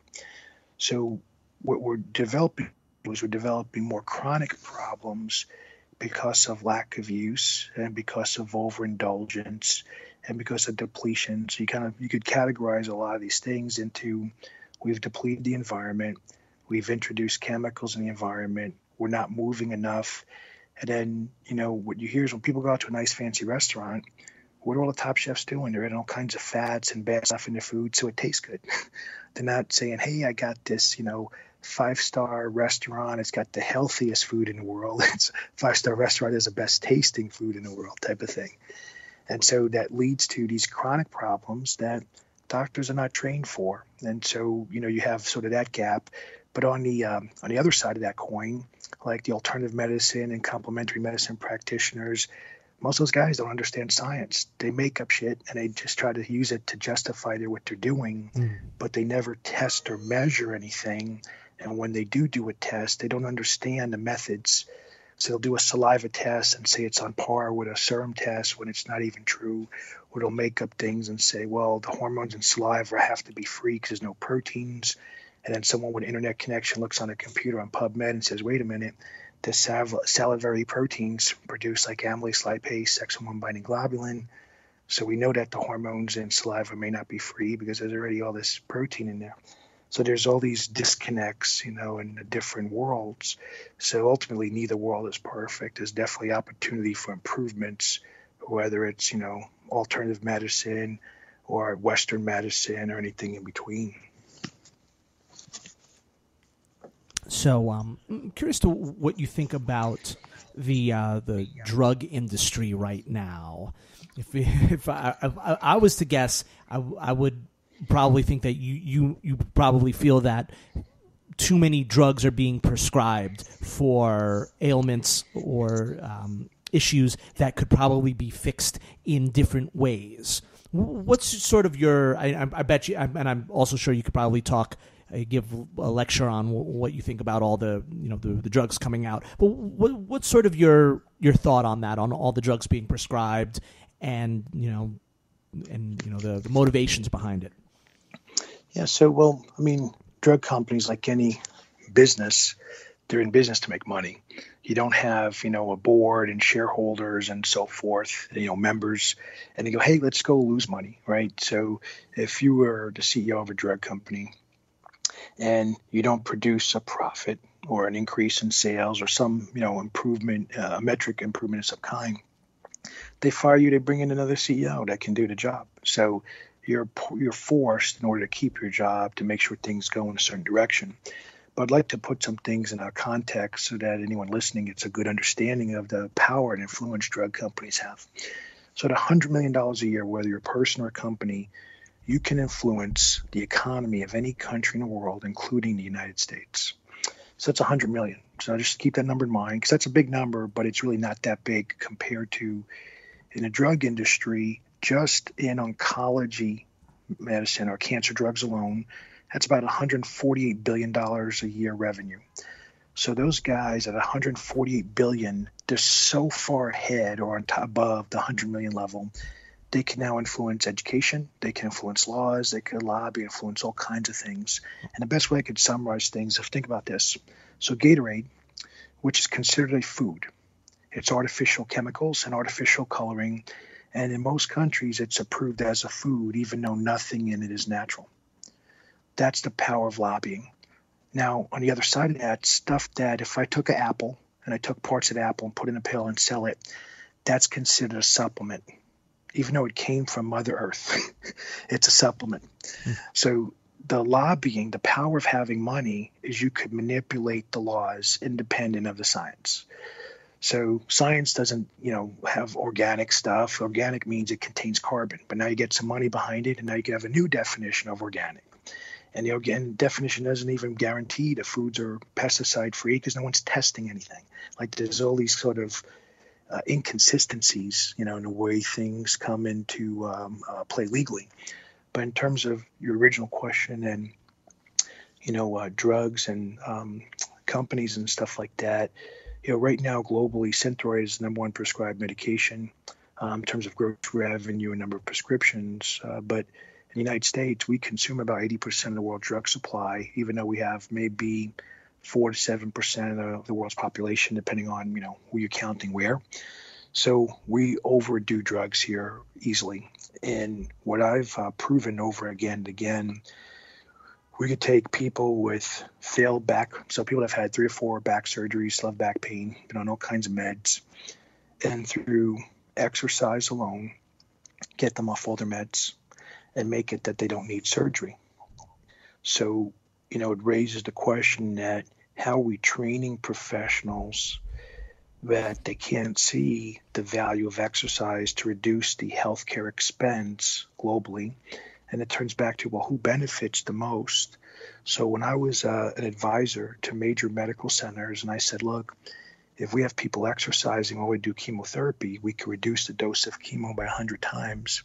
So what we're developing is we're developing more chronic problems because of lack of use and because of overindulgence and because of depletion. So you could categorize a lot of these things into we've depleted the environment, we've introduced chemicals in the environment, we're not moving enough. And then, what you hear is when people go out to a nice fancy restaurant, what are all the top chefs doing? They're adding all kinds of fats and bad stuff in their food so it tastes good. They're not saying, hey, I got this, 5-star restaurant. It's got the healthiest food in the world. It's a 5-star restaurant is the best tasting food in the world type of thing. And so that leads to these chronic problems that doctors are not trained for. And so, you have sort of that gap. But on the other side of that coin, like the alternative medicine and complementary medicine practitioners, most of those guys don't understand science. They make up shit and they just try to use it to justify what they're doing, but they never test or measure anything. And when they do a test, they don't understand the methods. So they'll do a saliva test and say it's on par with a serum test when it's not even true. Or they'll make up things and say, well, the hormones in saliva have to be free because there's no proteins. And then someone with an internet connection looks on a computer on PubMed and says, wait a minute, the salivary proteins produce like amylase, lipase, sex hormone binding globulin. So we know that the hormones in saliva may not be free because there's already all this protein in there. So there's all these disconnects, in the different worlds. So ultimately, neither world is perfect. There's definitely opportunity for improvements, whether it's, alternative medicine or Western medicine or anything in between. So I'm curious to what you think about the drug industry right now. If I was to guess, I would probably think that you probably feel that too many drugs are being prescribed for ailments or issues that could probably be fixed in different ways. What's sort of your? I bet you, and I'm also sure you could probably give a lecture on what you think about all the the drugs coming out. But what's sort of your thought on that, on all the drugs being prescribed, and the motivations behind it? Yeah. So, well, I mean, drug companies, like any business, they're in business to make money. You don't have, a board and shareholders and so forth, members, and they go, hey, let's go lose money, right? So if you were the CEO of a drug company and you don't produce a profit or an increase in sales or some, improvement, metric improvement of some kind, they fire you, they bring in another CEO that can do the job. So you're forced, in order to keep your job, to make sure things go in a certain direction. But I'd like to put some things in our context so that anyone listening gets a good understanding of the power and influence drug companies have. So at $100 million a year, whether you're a person or a company, you can influence the economy of any country in the world, including the United States. So that's 100 million. So just keep that number in mind, because that's a big number, but it's really not that big compared to, in the drug industry, just in oncology medicine or cancer drugs alone, that's about $148 billion a year revenue. So those guys at $148 billion, they're so far ahead or above the 100 million level, they can now influence education, they can influence laws, they can lobby, influence all kinds of things. And the best way I could summarize things is, think about this. So Gatorade, which is considered a food, it's artificial chemicals and artificial coloring, and in most countries it's approved as a food, even though nothing in it is natural. That's the power of lobbying. Now, on the other side of that, stuff that if I took an apple and I took parts of the apple and put in a pill and sell it, that's considered a supplement. Even though it came from Mother Earth, it's a supplement. So the lobbying, the power of having money, is you could manipulate the laws independent of the science. So science doesn't, have organic stuff. Organic means it contains carbon, but now you get some money behind it, and now you can have a new definition of organic. And the definition doesn't even guarantee the foods are pesticide-free, because no one's testing anything. Like, there's all these sort of inconsistencies, in the way things come into play legally. But in terms of your original question and, drugs and companies and stuff like that, right now globally, Synthroid is the number one prescribed medication in terms of gross revenue and number of prescriptions. But in the United States, we consume about 80% of the world's drug supply, even though we have maybe 4 to 7% of the world's population, depending on, who you're counting where. So we overdo drugs here easily. And what I've proven over again and again, we could take people with failed back, so people that have had 3 or 4 back surgeries, still have back pain, been on all kinds of meds, and through exercise alone, get them off all their meds and make it that they don't need surgery. So, it raises the question that how are we training professionals that they can't see the value of exercise to reduce the healthcare expense globally? And it turns back to, well, who benefits the most? So when I was an advisor to major medical centers, and I said, look, if we have people exercising while we do chemotherapy, we could reduce the dose of chemo by 100 times.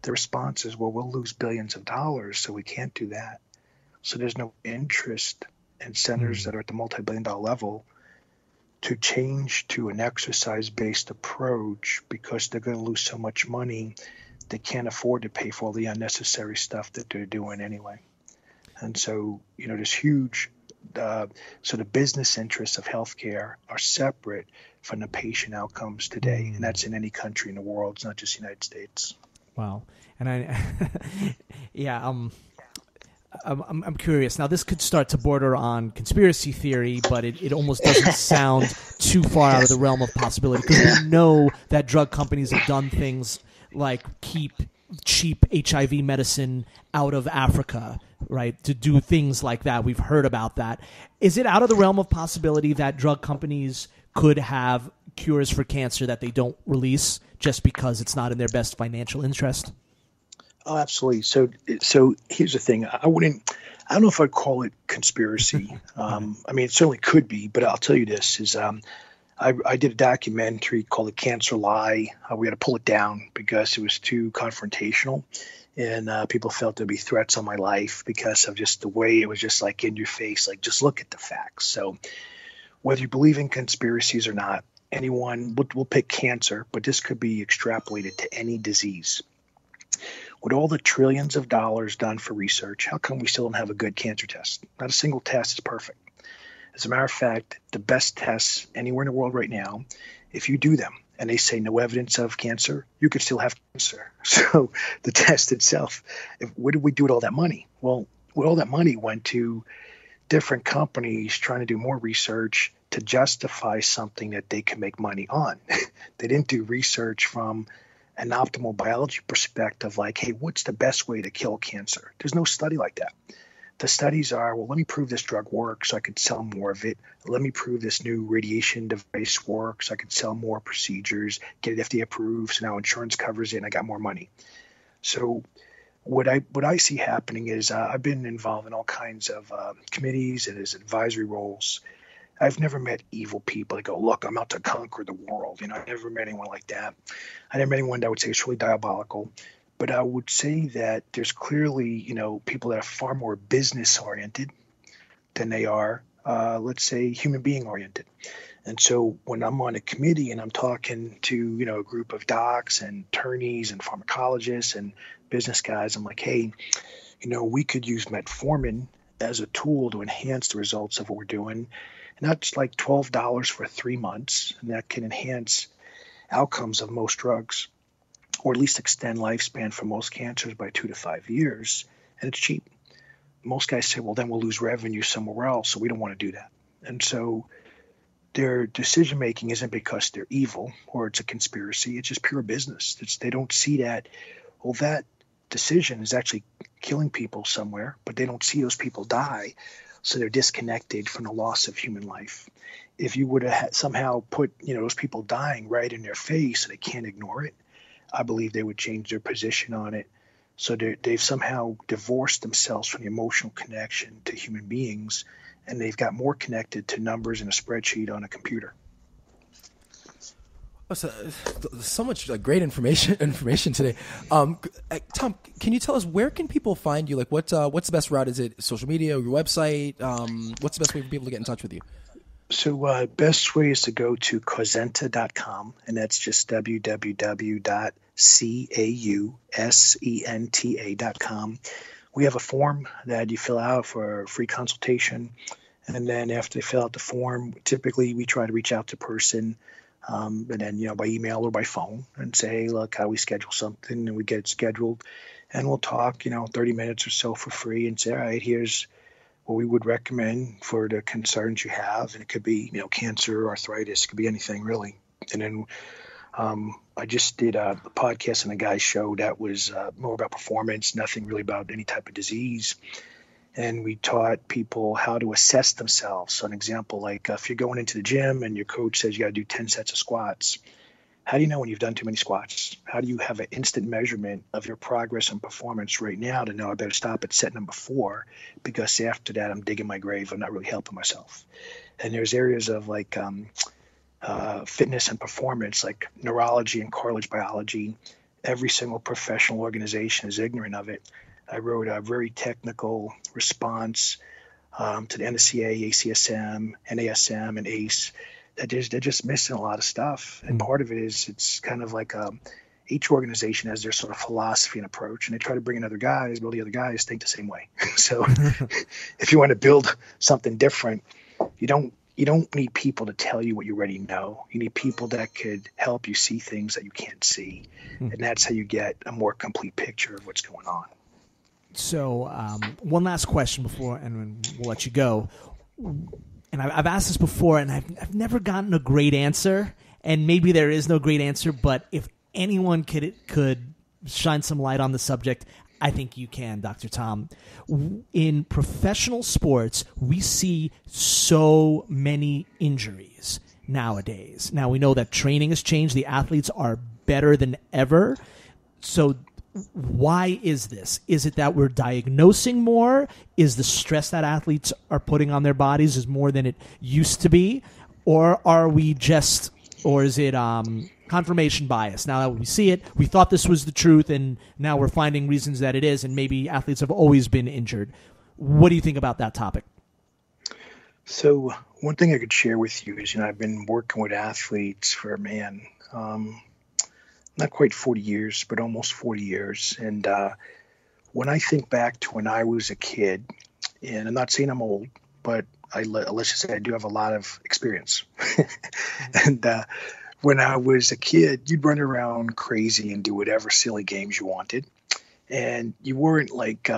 The response is, well, we'll lose billions of dollars, so we can't do that. So there's no interest in centers that are at the multi-billion-dollar level to change to an exercise-based approach, because they're going to lose so much money they can't afford to pay for all the unnecessary stuff that they're doing anyway. And so, this huge so the business interests of healthcare are separate from the patient outcomes today, and that's in any country in the world. It's not just the United States. Wow. And I'm curious. Now, this could start to border on conspiracy theory, but it almost doesn't sound too far out of the realm of possibility, because we know that drug companies have done things like keep cheap HIV medicine out of Africa, right? To do things like that. We've heard about that. Is it out of the realm of possibility that drug companies could have cures for cancer that they don't release just because it's not in their best financial interest? Oh, absolutely. So here's the thing. I don't know if I'd call it conspiracy. I mean, it certainly could be, but I'll tell you this is, I did a documentary called The Cancer Lie. We had to pull it down because it was too confrontational, and people felt there'd be threats on my life because of just the way it was just like in your face, like just look at the facts. So whether you believe in conspiracies or not, anyone will pick cancer, but this could be extrapolated to any disease. With all the trillions of dollars done for research, how come we still don't have a good cancer test? Not a single test is perfect. As a matter of fact, the best tests anywhere in the world right now, if you do them and they say no evidence of cancer, you could still have cancer. So the test itself, what did we do with all that money? Well, all that money went to different companies trying to do more research to justify something that they can make money on. They didn't do research from an optimal biology perspective, like, hey, what's the best way to kill cancer? There's no study like that. The studies are, well, let me prove this drug works so I could sell more of it. Let me prove this new radiation device works so I could sell more procedures, get it FDA approved, so now insurance covers it and I got more money. So what I see happening is I've been involved in all kinds of committees and as advisory roles. I've never met evil people that go, look, I'm out to conquer the world. I never met anyone like that. I never met anyone that would say it's really diabolical. But I would say that there's clearly, people that are far more business oriented than they are, let's say, human being oriented. And so when I'm on a committee and I'm talking to, a group of docs and attorneys and pharmacologists and business guys, I'm like, hey, we could use metformin as a tool to enhance the results of what we're doing. And that's like $12 for 3 months, and that can enhance outcomes of most drugs, or at least extend lifespan for most cancers by 2 to 5 years, and it's cheap. Most guys say, well, then we'll lose revenue somewhere else, so we don't want to do that. And so their decision-making isn't because they're evil or it's a conspiracy. It's just pure business. They don't see that, well, that decision is actually killing people somewhere, but they don't see those people die. So they're disconnected from the loss of human life. If you would have somehow put, those people dying right in their face so they can't ignore it, I believe they would change their position on it. So they've somehow divorced themselves from the emotional connection to human beings, and they've got more connected to numbers in a spreadsheet on a computer. So much great information today. Tom, can you tell us where can people find you? Like, what's the best route? Is it social media or your website? What's the best way for people to get in touch with you? So best way is to go to causenta.com, and that's just www.causenta.com. We have a form that you fill out for a free consultation, and then after they fill out the form, typically we try to reach out to a person. And then, by email or by phone and say, hey, look, how we schedule something, and we get it scheduled and we'll talk, 30 minutes or so for free and say, all right, here's what we would recommend for the concerns you have. And it could be, cancer, arthritis, it could be anything really. And then I just did a podcast on a guy's show that was more about performance, nothing really about any type of disease. And we taught people how to assess themselves. So an example, like if you're going into the gym and your coach says you got to do 10 sets of squats, how do you know when you've done too many squats? How do you have an instant measurement of your progress and performance right now to know I better stop at set number 4 because after that I'm digging my grave. I'm not really helping myself. And there's areas of like fitness and performance, like neurology and cartilage biology. Every single professional organization is ignorant of it. I wrote a very technical response to the NSCA, ACSM, NASM, and ACE. They're just missing a lot of stuff. And part of it is it's kind of like each organization has their sort of philosophy and approach, and they try to bring in other guys, but all the other guys think the same way. So if you want to build something different, you don't need people to tell you what you already know. You need people that could help you see things that you can't see. And that's how you get a more complete picture of what's going on. So one last question before, and we'll let you go. And I've asked this before, and I've never gotten a great answer. And maybe there is no great answer, but if anyone could shine some light on the subject, I think you can, Dr. Tom. In professional sports, we see so many injuries nowadays. Now, we know that training has changed. The athletes are better than ever. So Why is this? Is it that we're diagnosing more? Is the stress that athletes are putting on their bodies is more than it used to be? Or is it confirmation bias? Now that we see it, we thought this was the truth, and now we're finding reasons that it is, and maybe athletes have always been injured. What do you think about that topic? So one thing I could share with you is, I've been working with athletes for, not quite 40 years, but almost 40 years. And when I think back to when I was a kid, and I'm not saying I'm old, but let's just say I do have a lot of experience. And when I was a kid, you'd run around crazy and do whatever silly games you wanted. And you weren't like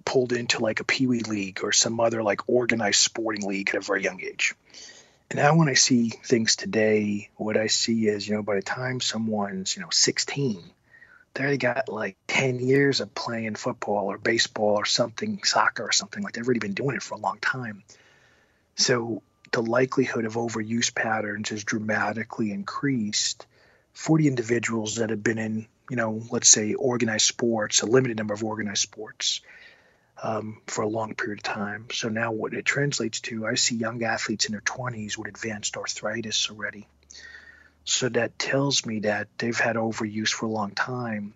pulled into like a peewee league or some other like organized sporting league at a very young age. And now when I see things today, what I see is, by the time someone's, 16, they already got like 10 years of playing football or baseball or something, soccer or something. Like they've already been doing it for a long time. So the likelihood of overuse patterns is dramatically increased for the individuals that have been in, let's say organized sports, a limited number of organized sports. For a long period of time. So now what it translates to, I see young athletes in their 20s with advanced arthritis already. So that tells me that they've had overuse for a long time.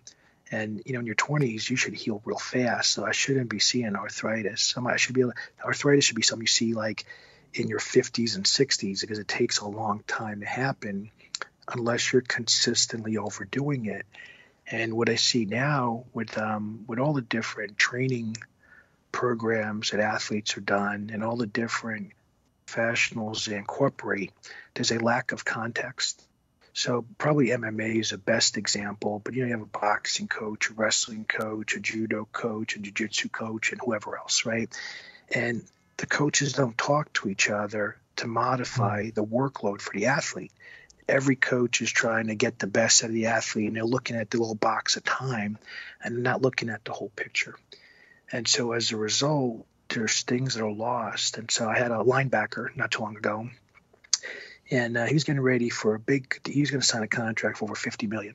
And, in your 20s, you should heal real fast. So I shouldn't be seeing arthritis. Arthritis should be something you see like in your 50s and 60s because it takes a long time to happen unless you're consistently overdoing it. And what I see now with all the different training programs that athletes are done and all the different professionals they incorporate, there's a lack of context. So probably MMA is the best example, but you have a boxing coach, a wrestling coach, a judo coach, a jiu-jitsu coach, and whoever else, right? And the coaches don't talk to each other to modify the workload for the athlete. Every coach is trying to get the best out of the athlete, and they're looking at the little box of time and not looking at the whole picture. And so as a result, there's things that are lost. And so I had a linebacker not too long ago, and he was getting ready for he was going to sign a contract for over $50 million.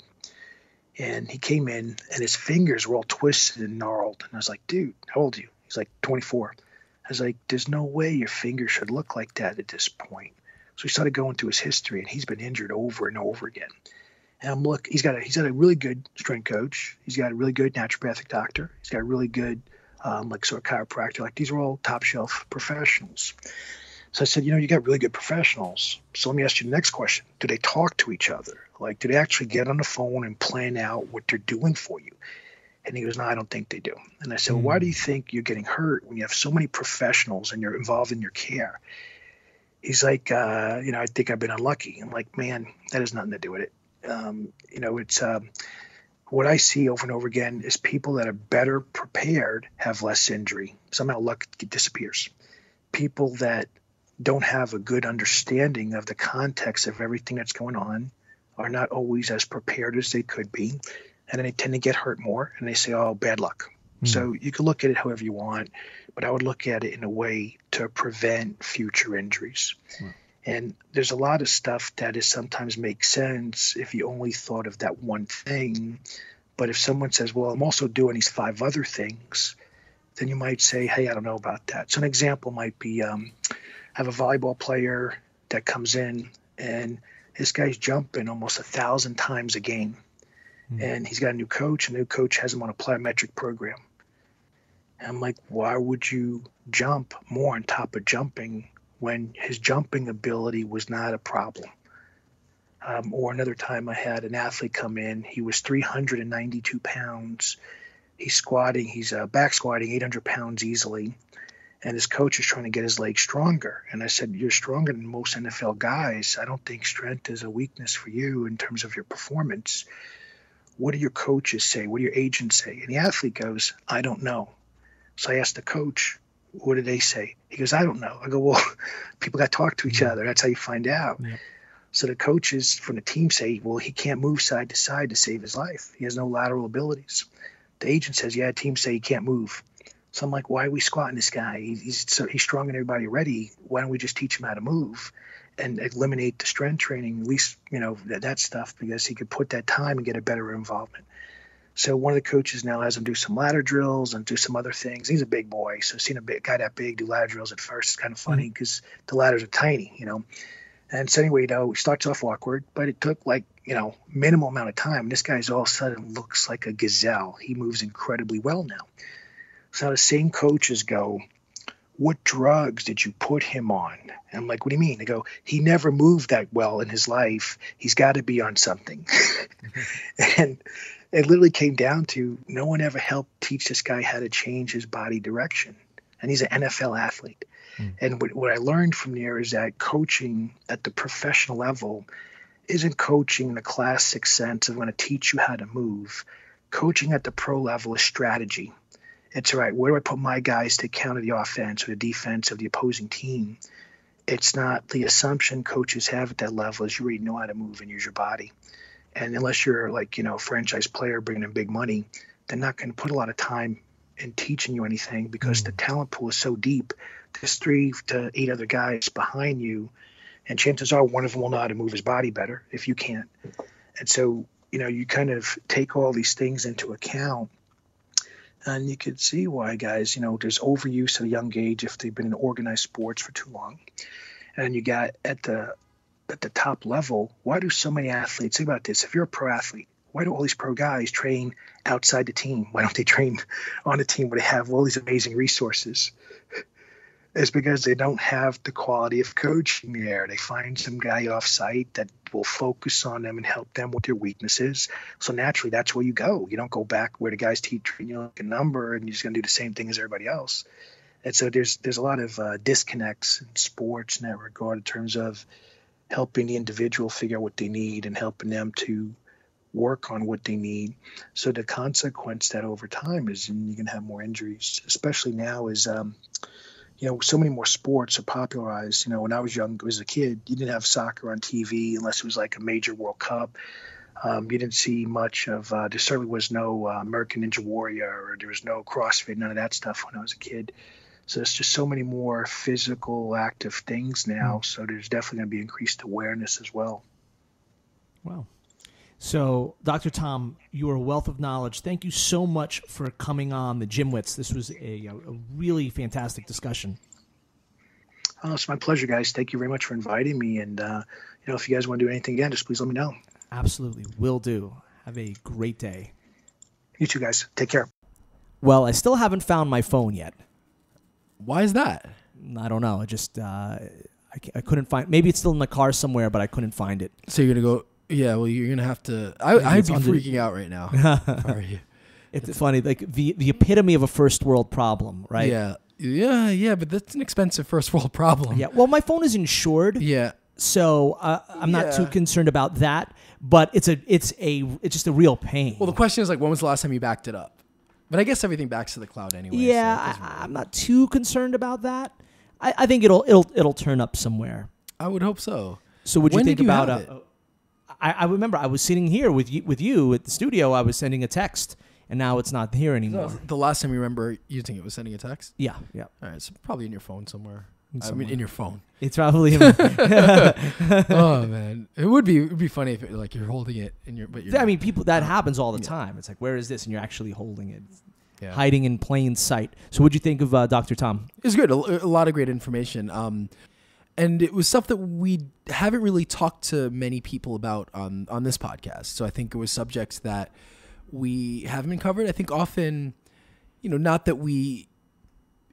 And he came in, and his fingers were all twisted and gnarled. And I was like, dude, how old are you? He's like 24. I was like, there's no way your fingers should look like that at this point. So we started going through his history, and he's been injured over and over again. And he's got a really good strength coach. He's got a really good naturopathic doctor. He's got a really good chiropractor. Like these are all top shelf professionals. So I said, you got really good professionals. So let me ask you the next question. Do they talk to each other? Like, do they actually get on the phone and plan out what they're doing for you? And he goes, no, I don't think they do. And I said, well, why do you think you're getting hurt when you have so many professionals and you're involved in your care? He's like, I think I've been unlucky. I'm like, man, that has nothing to do with it. It's what I see over and over again is people that are better prepared have less injury. Somehow luck disappears. People that don't have a good understanding of the context of everything that's going on are not always as prepared as they could be. And then they tend to get hurt more, and they say, oh, bad luck. So you can look at it however you want, but I would look at it in a way to prevent future injuries. And there's a lot of stuff that is sometimes makes sense if you only thought of that one thing. But if someone says, well, I'm also doing these 5 other things, then you might say, hey, I don't know about that. So an example might be have a volleyball player that comes in, and this guy's jumping almost 1,000 times a game. And he's got a new coach, and the new coach has him on a plyometric program. And I'm like, why would you jump more on top of jumping when his jumping ability was not a problem? Or another time I had an athlete come in. He was 392 pounds. He's back squatting 800 pounds easily. And his coach is trying to get his legs stronger. And I said, you're stronger than most NFL guys. I don't think strength is a weakness for you in terms of your performance. What do your coaches say? What do your agents say? And the athlete goes, I don't know. So I asked the coach, what do they say? He goes, I don't know. I go, well, people got to talk to each other. That's how you find out. Yeah. So the coaches from the team say, well, he can't move side to side to save his life. He has no lateral abilities. The agent says, yeah, teams say he can't move. So I'm like, why are we squatting this guy? He's stronger than everybody already. Why don't we just teach him how to move and eliminate the strength training, at least, that stuff, because he could put that time and get a better involvement. So one of the coaches now has him do some ladder drills and do some other things. He's a big boy, so seeing a big guy that big do ladder drills at first is kind of funny because the ladders are tiny, And so anyway, it starts off awkward, but it took minimal amount of time. This guy's all of a sudden looks like a gazelle. He moves incredibly well now. So the same coaches go, what drugs did you put him on? And I'm like, what do you mean? They go, he never moved that well in his life. He's got to be on something. And it literally came down to no one ever helped teach this guy how to change his body direction. And he's an NFL athlete. And what I learned from there is that coaching at the professional level isn't coaching in the classic sense of I'm going to teach you how to move. Coaching at the pro level is strategy. It's all right, where do I put my guys to counter the offense or the defense of the opposing team? It's not the assumption coaches have at that level is you already know how to move and use your body. And unless you're a franchise player bringing in big money, they're not going to put a lot of time in teaching you anything because the talent pool is so deep. There's 3 to 8 other guys behind you, and chances are one of them will know how to move his body better if you can't. And so, you kind of take all these things into account, and you could see why guys, there's overuse at a young age if they've been in organized sports for too long. And you got at the top level, why do so many athletes, think about this, if you're a pro athlete, why do all these pro guys train outside the team? Why don't they train on a team where they have all these amazing resources? It's because they don't have the quality of coaching there. They find some guy off site that will focus on them and help them with their weaknesses. So naturally, that's where you go. You don't go back where the guys teach you like a number and you're just going to do the same thing as everybody else. And so there's a lot of disconnects in sports in that regard in terms of helping the individual figure out what they need and helping them to work on what they need. So the consequence that over time is you're going to have more injuries, especially now is so many more sports are popularized. When I was young, as a kid, you didn't have soccer on TV unless it was like a major World Cup. You didn't see much of, there certainly was no American Ninja Warrior, or there was no CrossFit, none of that stuff when I was a kid. So there's just so many more physical, active things now. So there's definitely going to be increased awareness as well. Wow. So, Dr. Tom, you are a wealth of knowledge. Thank you so much for coming on the Gymwits. This was a really fantastic discussion. Oh, it's my pleasure, guys. Thank you very much for inviting me. And, if you guys want to do anything again, just please let me know. Absolutely. Will do. Have a great day. You too, guys. Take care. Well, I still haven't found my phone yet. Why is that? I don't know. I just, I couldn't find, maybe it's still in the car somewhere, but I couldn't find it. So you're going to go... Yeah, well, you're going to have to... I'd be freaking out right now. If I were you. It's funny, like the epitome of a first world problem, right? Yeah, but that's an expensive first world problem. Yeah, well, my phone is insured. Yeah. So I'm not too concerned about that, but it's just a real pain. Well, the question is when was the last time you backed it up? But I guess everything backs to the cloud anyway. Yeah, so I'm not too concerned about that. I think it'll turn up somewhere. I would hope so. So would you think about it? I remember I was sitting here with you at the studio. I was sending a text, and now it's not here anymore. The last time you remember using it was sending a text? Yeah. All right, so probably in your phone somewhere. I mean, in your phone. It's probably. Oh man, it would be funny if you're holding it in your. But I mean, people that happens all the time. It's like, where is this? And you're actually holding it, hiding in plain sight. So, what'd you think of Dr. Tom? It was good. A lot of great information. And it was stuff that we haven't really talked to many people about on this podcast. So I think it was subjects that we haven't been covered. I think often, not that we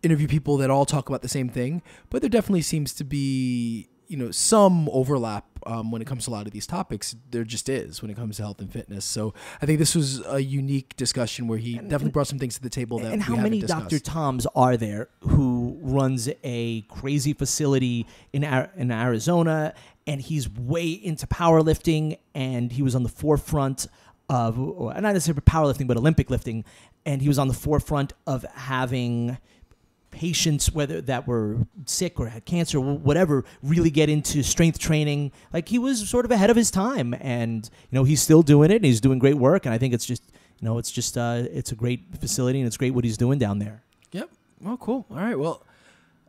interview people that all talk about the same thing, but there definitely seems to be, some overlap when it comes to a lot of these topics. There just is when it comes to health and fitness. So I think this was a unique discussion where he definitely brought some things to the table that we haven't discussed. And how many Dr. Toms are there who runs a crazy facility in Arizona, and he's way into powerlifting, and he was on the forefront of, not necessarily powerlifting, but Olympic lifting, and he was on the forefront of having patients, whether that were sick or had cancer or whatever, really get into strength training. Like, he was sort of ahead of his time, and he's still doing it, and he's doing great work. And I think it's just it's a great facility, and it's great what he's doing down there. Yep. Well, cool. All right. Well,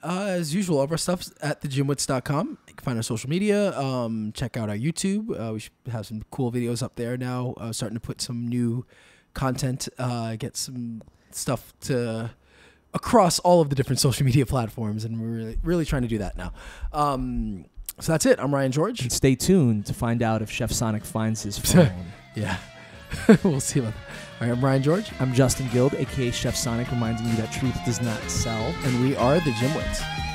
as usual, all of our stuff's at thegymwits.com. You can find our social media. Check out our YouTube. We should have some cool videos up there now. Starting to put some new content, get some stuff to across all of the different social media platforms, and we're really trying to do that now. So that's it. I'm Ryan George. And stay tuned to find out if Chef Sonic finds his phone. Yeah. We'll see about that. All right, I'm Ryan George. I'm Justin Guild, a.k.a. Chef Sonic, reminding you that truth does not sell. And we are the Gymwits.